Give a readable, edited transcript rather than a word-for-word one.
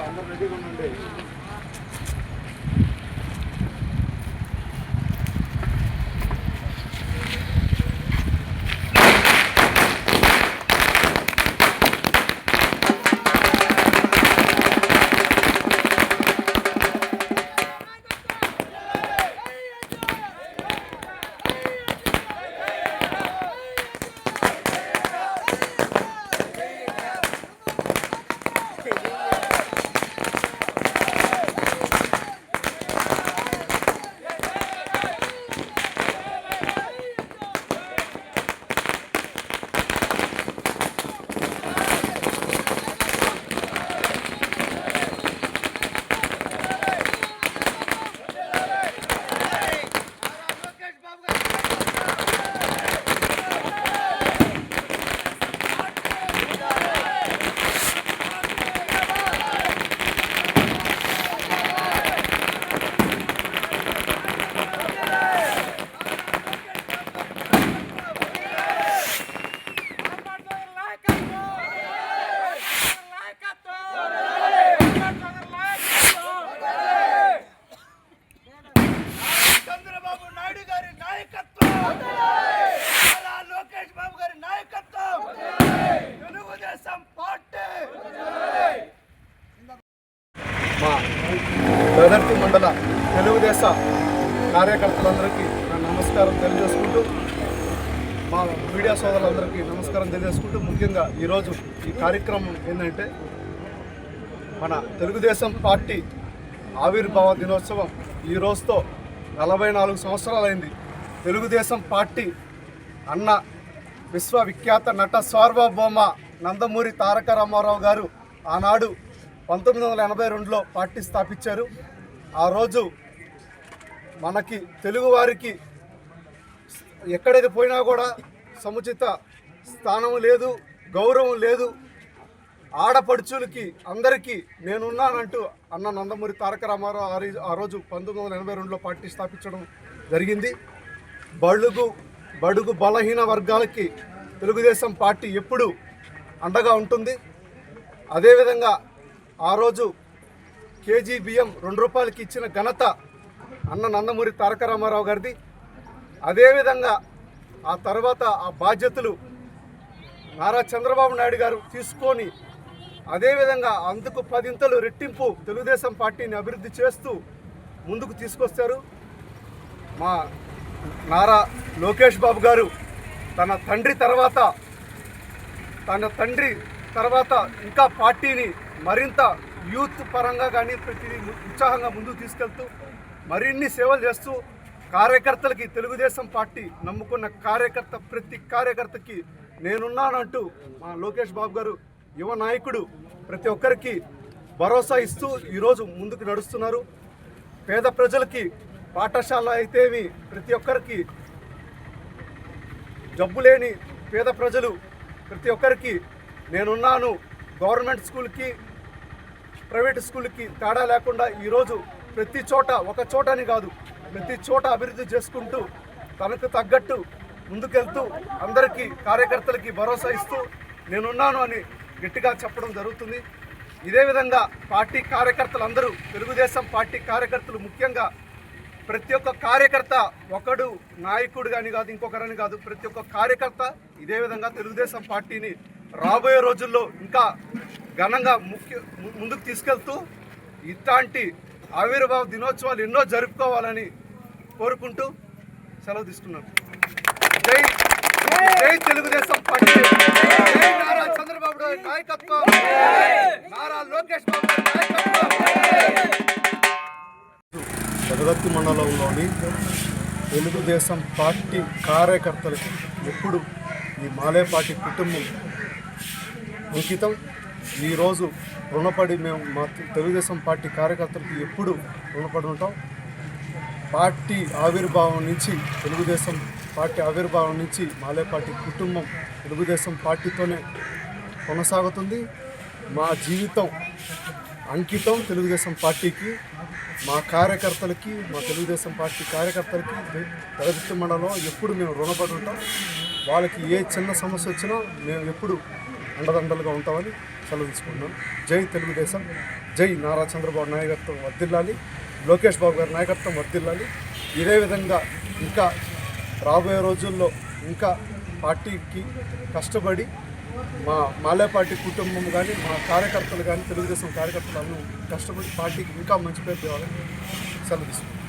అందరూ రెడీగా ఉండండి. మా దదర్తి మండల తెలుగుదేశం కార్యకర్తలందరికీ నా నమస్కారం తెలియజేసుకుంటూ, మా మీడియా సోదరులందరికీ నమస్కారం తెలియజేసుకుంటూ, ముఖ్యంగా ఈరోజు ఈ కార్యక్రమం ఏంటంటే మన తెలుగుదేశం పార్టీ ఆవిర్భావ దినోత్సవం ఈ రోజుతో 44 సంవత్సరాలైంది. తెలుగుదేశం పార్టీ అన్న విశ్వవిఖ్యాత నట సార్వభౌమ నందమూరి తారక రామారావు గారు ఆనాడు 1982లో పార్టీ స్థాపించారు. ఆ రోజు మనకి తెలుగువారికి ఎక్కడైతే పోయినా కూడా సముచిత స్థానం లేదు, గౌరవం లేదు. ఆడపడుచులకి అందరికీ నేనున్నానంటూ అన్న నందమూరి తారక రామారావు ఆ రోజు 1982లో పార్టీ స్థాపించడం జరిగింది. బడుగు బలహీన వర్గాలకి తెలుగుదేశం పార్టీ ఎప్పుడు అండగా ఉంటుంది. అదేవిధంగా ఆ రోజు కేజీ బియ్యం 2 రూపాయలకి ఇచ్చిన ఘనత అన్న నందమూరి తారక రామారావు గారిది. అదేవిధంగా ఆ తర్వాత ఆ బాధ్యతలు నారా చంద్రబాబు నాయుడు గారు తీసుకొని అదేవిధంగా అందుకు 10 రెట్టింపు తెలుగుదేశం పార్టీని అభివృద్ధి చేస్తూ ముందుకు తీసుకొస్తారు. మా నారా లోకేష్ బాబు గారు తన తండ్రి తర్వాత ఇంకా పార్టీని మరింత యూత్ పరంగా కానీ ప్రతిదీ ఉత్సాహంగా ముందుకు తీసుకెళ్తూ మరిన్ని సేవలు చేస్తూ కార్యకర్తలకి తెలుగుదేశం పార్టీ నమ్ముకున్న ప్రతి కార్యకర్తకి నేనున్నానంటూ మా లోకేష్ బాబు గారు యువ నాయకుడు ప్రతి ఒక్కరికి భరోసా ఇస్తూ ఈరోజు ముందుకు నడుస్తున్నారు. పేద ప్రజలకి పాఠశాల అయితేమి ప్రతి ఒక్కరికి జబ్బు లేని పేద ప్రజలు ప్రతి ఒక్కరికి నేనున్నాను. గవర్నమెంట్ స్కూల్కి ప్రైవేట్ స్కూల్కి తేడా లేకుండా ఈరోజు ప్రతి చోట ఒక చోటని కాదు ప్రతి చోట అభివృద్ధి చేసుకుంటూ తనకు తగ్గట్టు ముందుకెళ్తూ అందరికీ కార్యకర్తలకి భరోసా ఇస్తూ నేనున్నాను అని గట్టిగా చెప్పడం జరుగుతుంది. ఇదే విధంగా పార్టీ కార్యకర్తలందరూ తెలుగుదేశం పార్టీ కార్యకర్తలు ముఖ్యంగా ప్రతి ఒక్క కార్యకర్త ఒకడు నాయకుడు కానీ కాదు ఇంకొకరని కాదు ప్రతి ఒక్క కార్యకర్త ఇదే విధంగా తెలుగుదేశం పార్టీని రాబోయే రోజుల్లో ఇంకా ఘనంగా ముందుకు తీసుకెళ్తూ ఇట్లాంటి ఆవిర్భావ దినోత్సవాలు ఎన్నో జరుపుకోవాలని కోరుకుంటూ సెలవు తీసుకున్నాను. జై తెలుగుదేశం పార్టీ, జై నారా చంద్రబాబు గారి నాయకత్వం, నారా లోకేష్ బాబు గారి నాయకత్వం. దదర్తి మండలంలోని తెలుగుదేశం పార్టీ కార్యకర్తలకు ఎప్పుడు ఈ మాలేపాటి కుటుంబం అంకితం. ఈరోజు రుణపడి మేము మా తెలుగుదేశం పార్టీ కార్యకర్తలకు ఎప్పుడు రుణపడి ఉంటాం. పార్టీ ఆవిర్భావం నుంచి తెలుగుదేశం పార్టీ ఆవిర్భావం నుంచి మాలేపాటి కుటుంబం తెలుగుదేశం పార్టీతోనే కొనసాగుతుంది. మా జీవితం అంకితం తెలుగుదేశం పార్టీకి, మా కార్యకర్తలకి, మా తెలుగుదేశం పార్టీ కార్యకర్తలకి ప్రగతి మండలం ఎప్పుడు మేము రుణపడి ఉంటాం. వాళ్ళకి ఏ చిన్న సమస్య వచ్చినా మేము ఎప్పుడు అండదండలుగా ఉంటామని సెలవు తీసుకుంటున్నాం. జై తెలుగుదేశం, జై నారా చంద్రబాబు నాయకత్వం వర్ధిల్లాలి, లోకేష్ బాబు గారి నాయకత్వం వర్ధిల్లాలి. ఇదే విధంగా ఇంకా రాబోయే రోజుల్లో ఇంకా పార్టీకి కష్టపడి మా మాలేపాటి కుటుంబం కానీ, మా కార్యకర్తలు కానీ, తెలుగుదేశం కార్యకర్తలు అందరూ కష్టపడి పార్టీకి ఇంకా మంచి పేరు తేవాలని సెలవు తీసుకుంటాం.